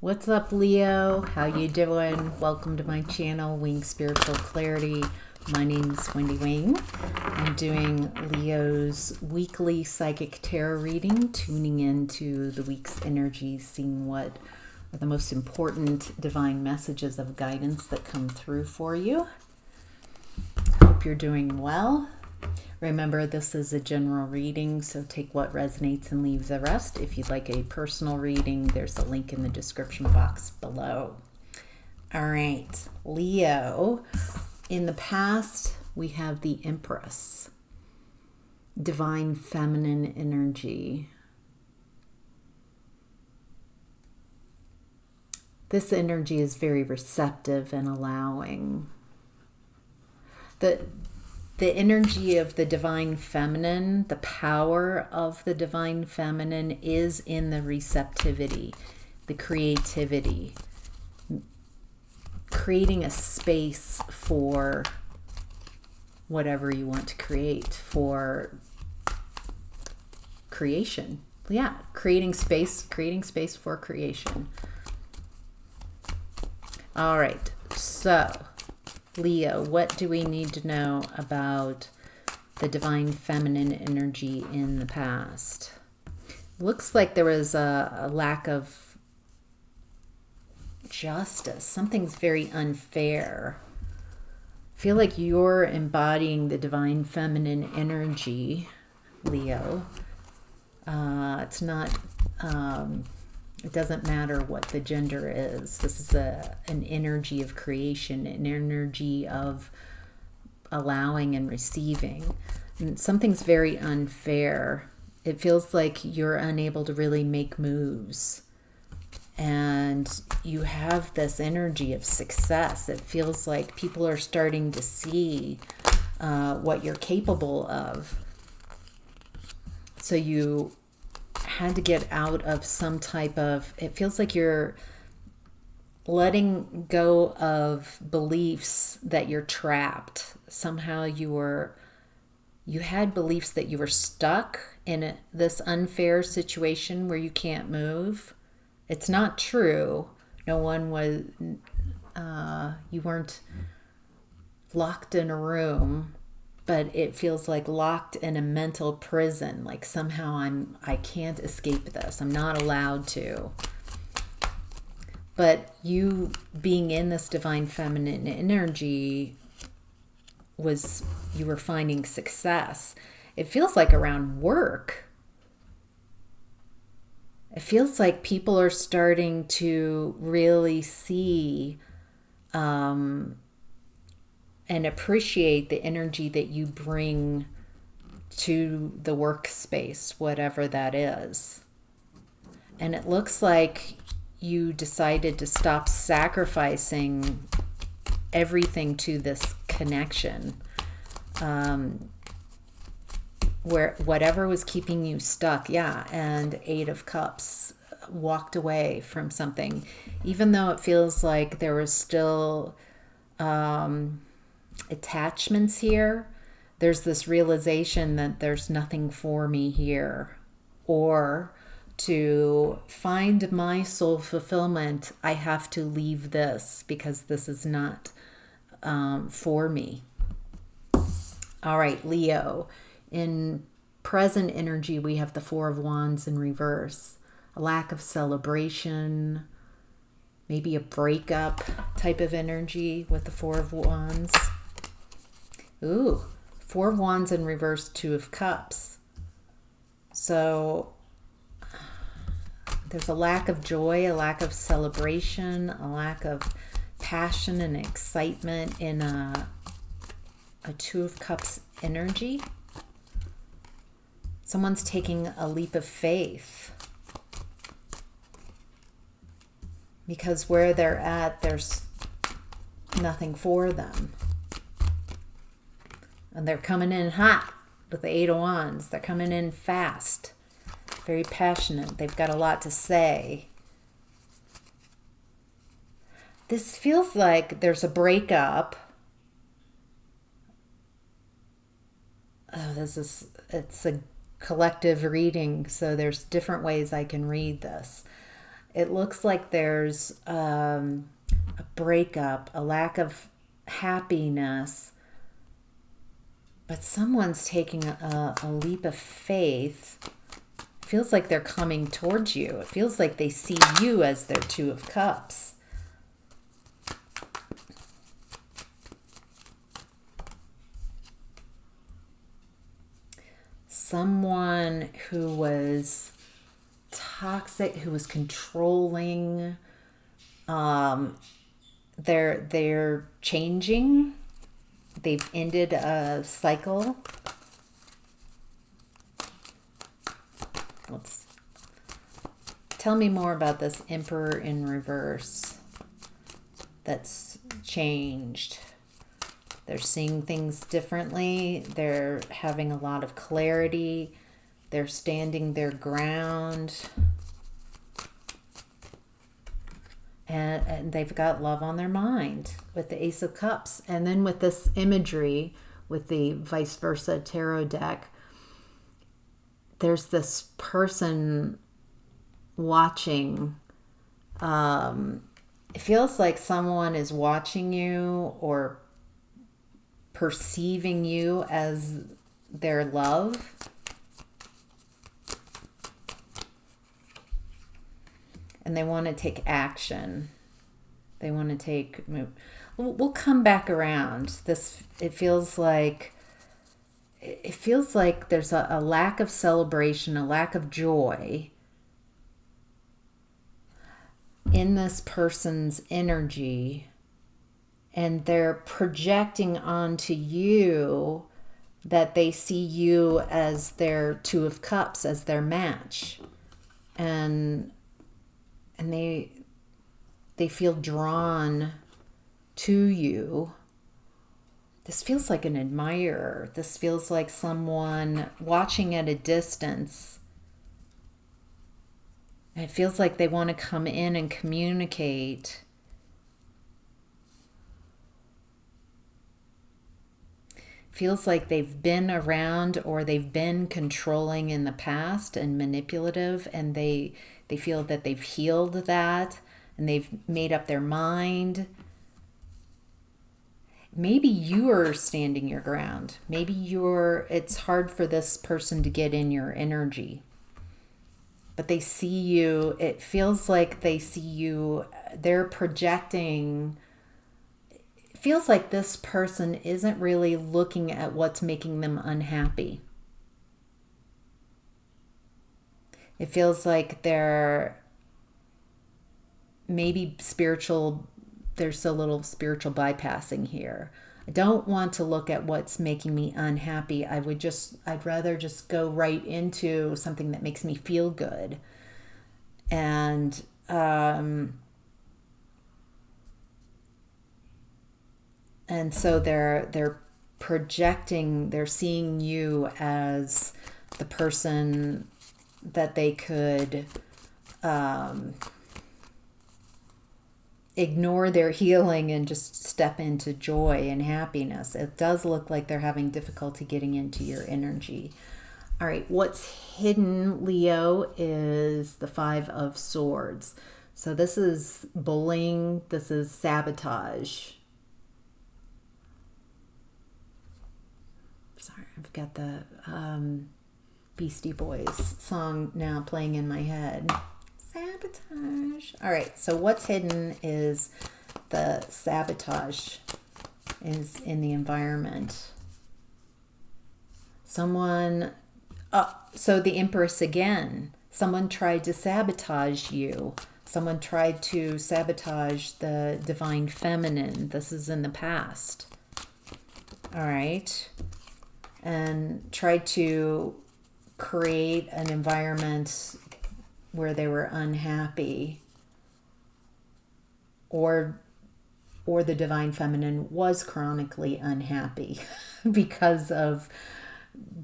What's up, Leo? How you doing? Welcome to my channel, Wing Spiritual Clarity. My name's Wendy Wing. I'm doing Leo's weekly psychic tarot reading, tuning into the week's energies, seeing what are the most important divine messages of guidance that come through for you. Hope you're doing well. Remember, this is a general reading, so take what resonates and leave the rest. If you'd like a personal reading, there's a link in the description box below. All right, Leo. In the past, we have the Empress, divine feminine energy. This energy is very receptive and allowing. The energy of the divine feminine, the power of the divine feminine is in the receptivity, the creativity, creating a space for whatever you want to create, for creation. Yeah, creating space for creation. All right, so Leo, what do we need to know about the divine feminine energy in the past? Looks like there was a lack of justice. Something's very unfair. I feel like you're embodying the divine feminine energy, Leo. It's not... It doesn't matter what the gender is. This is an energy of creation, an energy of allowing and receiving. And something's very unfair. It feels like you're unable to really make moves. And you have this energy of success. It feels like people are starting to see what you're capable of. So you had to get out of some type of, it feels like you're letting go of beliefs that you're trapped. Somehow you had beliefs that you were stuck in this unfair situation where you can't move. It's not true. No one was, you weren't locked in a room, but it feels like locked in a mental prison. Like somehow I can't escape this. I'm not allowed to. But you being in this divine feminine energy you were finding success. It feels like around work. It feels like people are starting to really see and appreciate the energy that you bring to the workspace, whatever that is. And it looks like you decided to stop sacrificing everything to this connection. Where whatever was keeping you stuck, and Eight of Cups, walked away from something. Even though it feels like there was still attachments here, there's this realization that there's nothing for me here. Or to find my soul fulfillment, I have to leave this because this is not for me. All right, Leo. In present energy, we have the Four of Wands in reverse. A lack of celebration, maybe a breakup type of energy with the Four of Wands. Ooh, Four of Wands in reverse, Two of Cups. So there's a lack of joy, a lack of celebration, a lack of passion and excitement in a Two of Cups energy. Someone's taking a leap of faith because where they're at, there's nothing for them. And they're coming in hot with the Eight of Wands. They're coming in fast, very passionate. They've got a lot to say. This feels like there's a breakup. It's a collective reading, so there's different ways I can read this. It looks like there's a breakup, a lack of happiness, but someone's taking a leap of faith. It feels like they're coming towards you. It feels like they see you as their Two of Cups. Someone who was toxic, who was controlling, they're changing. They've ended a cycle. Tell me more about this Emperor in reverse that's changed. They're seeing things differently. They're having a lot of clarity. They're standing their ground. And they've got love on their mind with the Ace of Cups. And then with this imagery, with the vice versa tarot deck, there's this person watching. It feels like someone is watching you or perceiving you as their love. And they want to take action. They want to take move. We'll come back around. It feels like there's a lack of celebration, a lack of joy in this person's energy, and they're projecting onto you that they see you as their Two of Cups, as their match. And they feel drawn to you. This feels like an admirer. This feels like someone watching at a distance. It feels like they want to come in and communicate. Feels like they've been around or they've been controlling in the past and manipulative, and they feel that they've healed that and they've made up their mind. Maybe you are standing your ground. Maybe it's hard for this person to get in your energy. But they see you. It feels like they see you. They're projecting. It feels like this person isn't really looking at what's making them unhappy. It feels like they're maybe spiritual. There's a little spiritual bypassing here. I don't want to look at what's making me unhappy. I'd rather just go right into something that makes me feel good. And so they're projecting, they're seeing you as the person that they could ignore their healing and just step into joy and happiness. It does look like they're having difficulty getting into your energy. All right, what's hidden, Leo, is the Five of Swords. So this is bullying. This is sabotage. Sorry, I've got the Beastie Boys song now playing in my head. Sabotage. All right, so what's hidden is the sabotage is in the environment. So the Empress again. Someone tried to sabotage you. Someone tried to sabotage the Divine Feminine. This is in the past. All right. And tried to create an environment where they were unhappy, or the Divine Feminine was chronically unhappy because of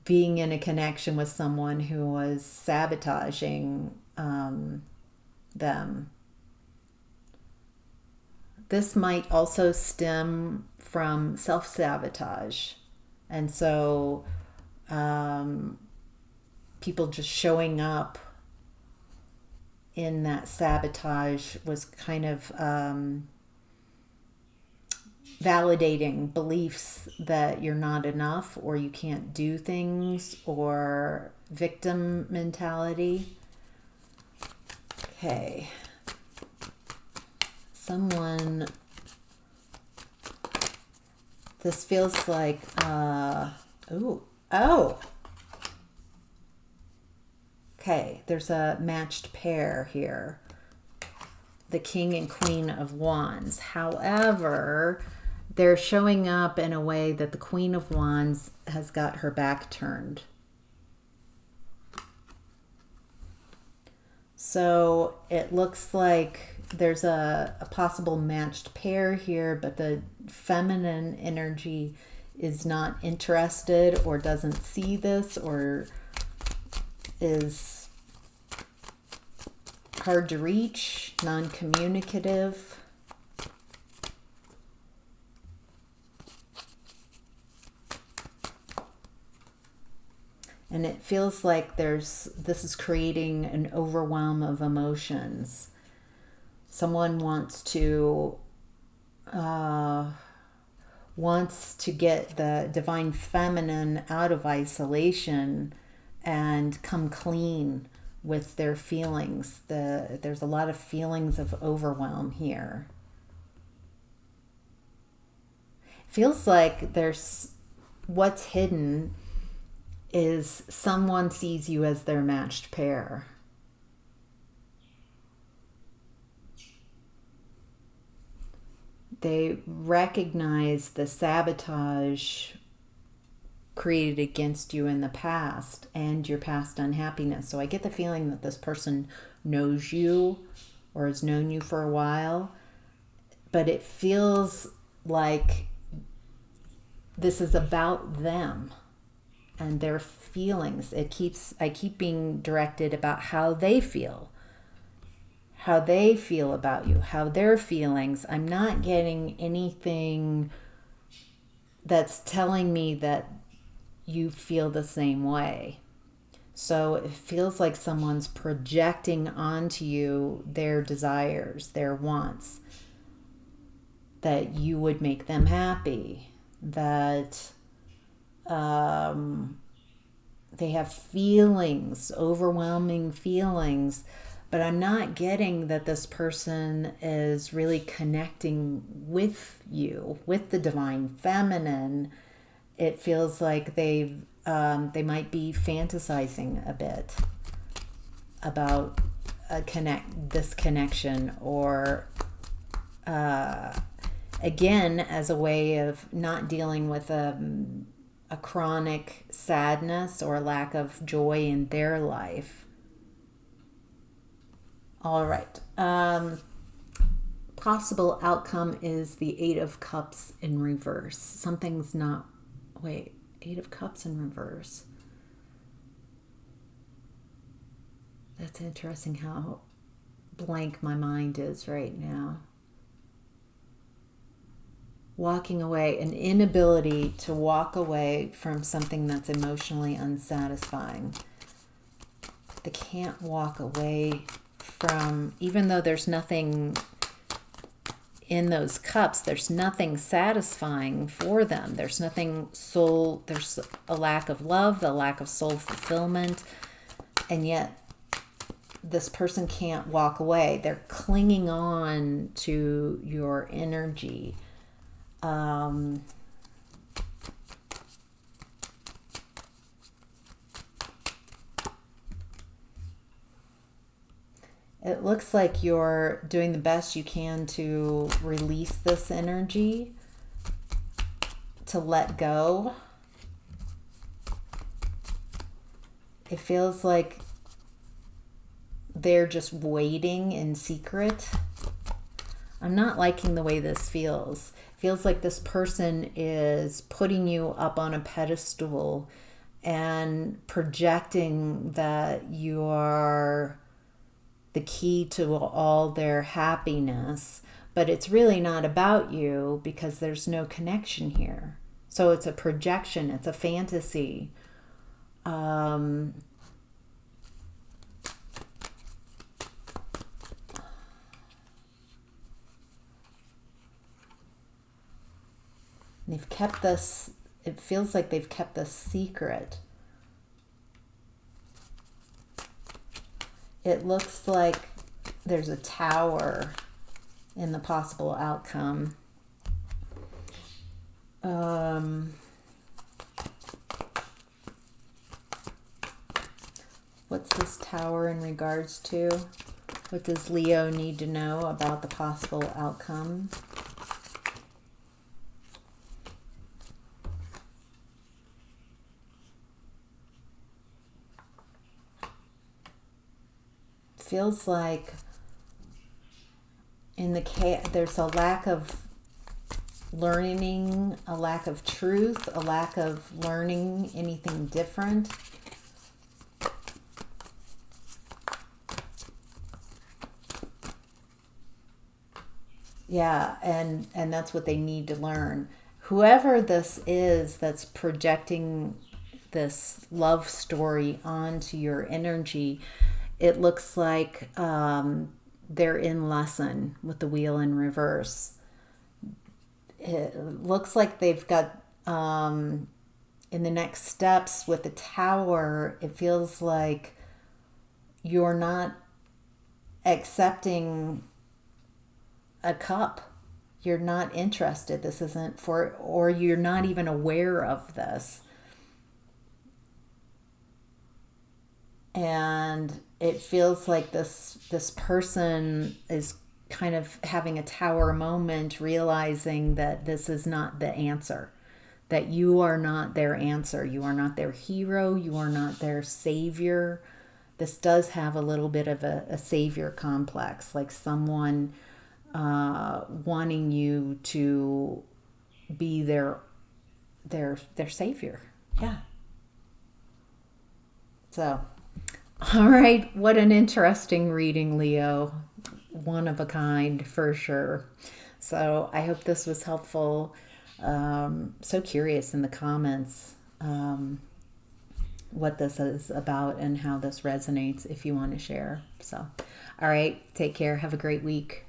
being in a connection with someone who was sabotaging them. This might also stem from self-sabotage. And so people just showing up in that sabotage was kind of validating beliefs that you're not enough or you can't do things, or victim mentality. Okay. Someone, this feels like, okay, there's a matched pair here. The King and Queen of Wands. However, they're showing up in a way that the Queen of Wands has got her back turned. So it looks like there's a possible matched pair here, but the feminine energy is not interested or doesn't see this, or is hard to reach, non-communicative. And it feels like this is creating an overwhelm of emotions. Someone wants to get the divine feminine out of isolation and come clean with their feelings. There's a lot of feelings of overwhelm here. Feels like there's what's hidden is someone sees you as their matched pair. They recognize the sabotage created against you in the past and your past unhappiness. So I get the feeling that this person knows you or has known you for a while, but it feels like this is about them and their feelings. I keep being directed about how they feel about you, how their feelings. I'm not getting anything that's telling me that you feel the same way. So it feels like someone's projecting onto you their desires, their wants, that you would make them happy, that they have feelings, overwhelming feelings, but I'm not getting that this person is really connecting with you, with the divine feminine. It feels like they might be fantasizing a bit about this connection, or again, as a way of not dealing with a chronic sadness or lack of joy in their life. All right. Possible outcome is the Eight of Cups in reverse. Something's not... Wait, Eight of Cups in reverse. That's interesting how blank my mind is right now. Walking away, an inability to walk away from something that's emotionally unsatisfying. They can't walk away from, even though there's nothing in those cups, there's nothing satisfying for them. There's nothing there's a lack of love, a lack of soul fulfillment, and yet this person can't walk away. They're clinging on to your energy. It looks like you're doing the best you can to release this energy, to let go. It feels like they're just waiting in secret. I'm not liking the way this feels. It feels like this person is putting you up on a pedestal and projecting that you are the key to all their happiness, but it's really not about you because there's no connection here. So it's a projection, it's a fantasy. And they've kept this, it feels like they've kept this secret. It looks like there's a tower in the possible outcome. What's this tower in regards to? What does Leo need to know about the possible outcome? Feels like in the there's a lack of learning, a lack of truth, a lack of learning anything different. Yeah, and that's what they need to learn. Whoever this is that's projecting this love story onto your energy, it looks like they're in lesson with the wheel in reverse. It looks like they've got in the next steps with the tower, it feels like you're not accepting a cup. You're not interested. This isn't for, or you're not even aware of this. And it feels like this person is kind of having a tower moment, realizing that this is not the answer, that you are not their answer. You are not their hero. You are not their savior. This does have a little bit of a savior complex, like someone wanting you to be their savior. Yeah. So, all right, what an interesting reading, Leo. One of a kind for sure. So I hope this was helpful. So curious in the comments what this is about and how this resonates if you want to share. So, all right, take care. Have a great week.